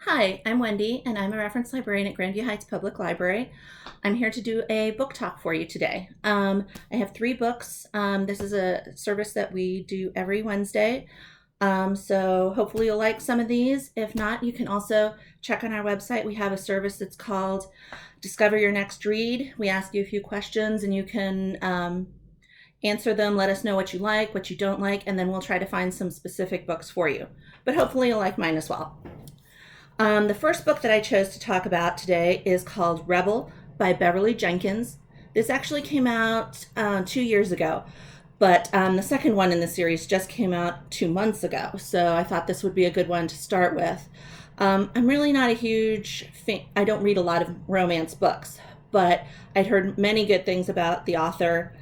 Hi, I'm Wendy, and I'm a reference librarian at Grandview Heights Public Library. I'm here to do a book talk for you today. I have 3 books. This is a service that we do every Wednesday. So hopefully you'll like some of these. If not, you can also check on our website. We have a service that's called Discover Your Next Read. We ask you a few questions and you can answer them, let us know what you like, what you don't like, and then we'll try to find some specific books for you. But hopefully you'll like mine as well. The first book that I chose to talk about today is called Rebel by Beverly Jenkins. This actually came out 2 years ago, but the second one in the series just came out 2 months ago, so I thought this would be a good one to start with. I'm really not a huge fan. I don't read a lot of romance books, but I'd heard many good things about the author.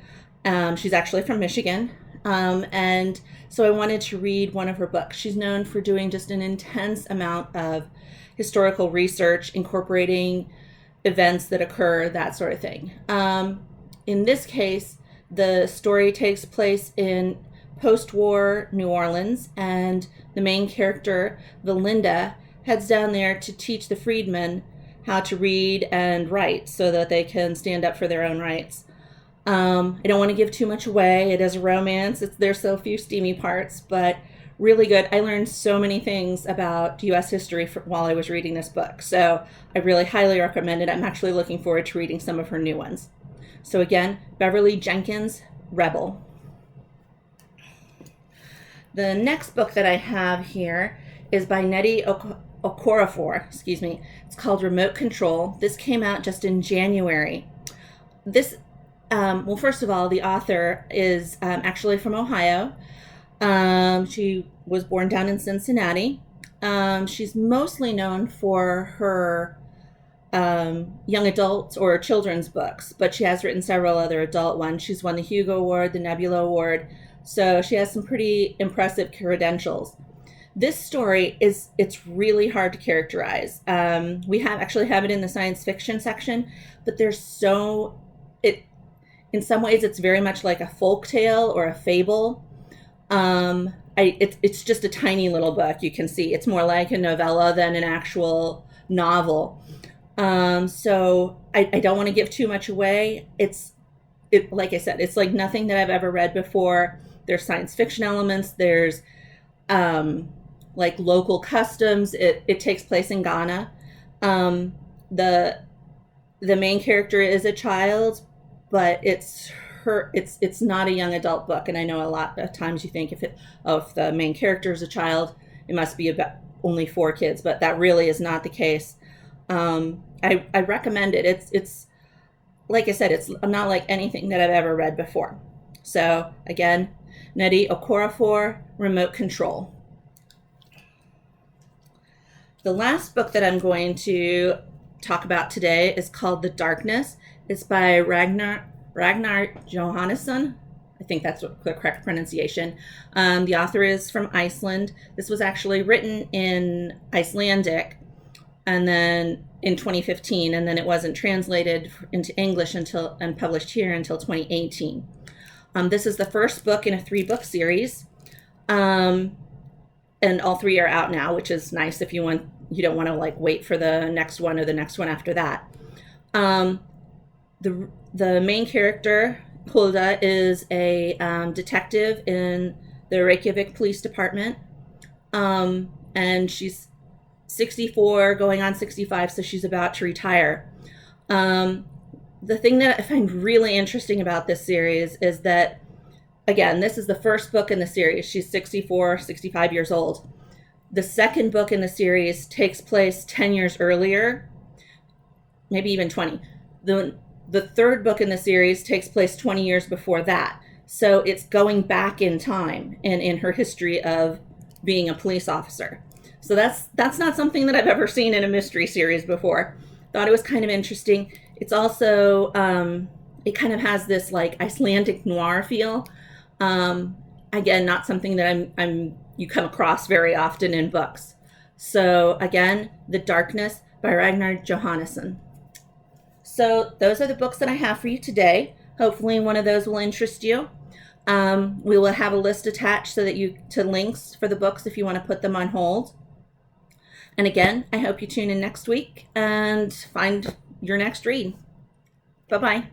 She's actually from Michigan, and so I wanted to read one of her books. She's known for doing just an intense amount of historical research, incorporating events that occur, that sort of thing. In this case, the story takes place in post-war New Orleans, and the main character, Valinda, heads down there to teach the freedmen how to read and write so that they can stand up for their own rights. I don't want to give too much away. It is a romance. There's so few steamy parts, but really good. I learned so many things about U.S. history while I was reading this book, so I really highly recommend it. I'm actually looking forward to reading some of her new ones. So again, Beverly Jenkins, Rebel. The next book that I have here is by Nnedi Okorafor. It's called Remote Control. This came out just in January. Well, first of all, the author is actually from Ohio. She was born down in Cincinnati. She's mostly known for her young adult or children's books, but she has written several other adult ones. She's won the Hugo Award, the Nebula Award, so she has some pretty impressive credentials. This story it's really hard to characterize. We actually have it in the science fiction section, but in some ways, it's very much like a folk tale or a fable. It's just a tiny little book. You can see it's more like a novella than an actual novel. So I don't want to give too much away. Like I said, it's like nothing that I've ever read before. There's science fiction elements. There's like local customs. It takes place in Ghana. The main character is a child, but it's not a young adult book. And I know a lot of times you think if the main character is a child, it must be about only 4 kids, but that really is not the case. I recommend it. It's like I said, it's not like anything that I've ever read before. So again, Nnedi Okorafor, Remote Control. The last book that I'm going to talk about today is called The Darkness. It's by Ragnar Jónasson. I think that's the correct pronunciation. The author is from Iceland. This was actually written in Icelandic and then in 2015, and then it wasn't translated into English and published here until 2018. This is the first book in a 3-book series, and all 3 are out now, which is nice if you don't want to like wait for the next one or the next one after that. The main character, Hulda, is a detective in the Reykjavik Police Department, and she's 64, going on 65, so she's about to retire. The thing that I find really interesting about this series is that, again, this is the first book in the series. She's 64, 65 years old. The second book in the series takes place 10 years earlier, maybe even 20. The third book in the series takes place 20 years before that. So it's going back in time and in her history of being a police officer. So that's not something that I've ever seen in a mystery series before. Thought it was kind of interesting. It's also, it kind of has this like Icelandic noir feel. Again, not something that you come across very often in books. So again, The Darkness by Ragnar Jónasson. So those are the books that I have for you today. Hopefully one of those will interest you. We will have a list attached so that to links for the books if you want to put them on hold. And again, I hope you tune in next week and find your next read. Bye-bye.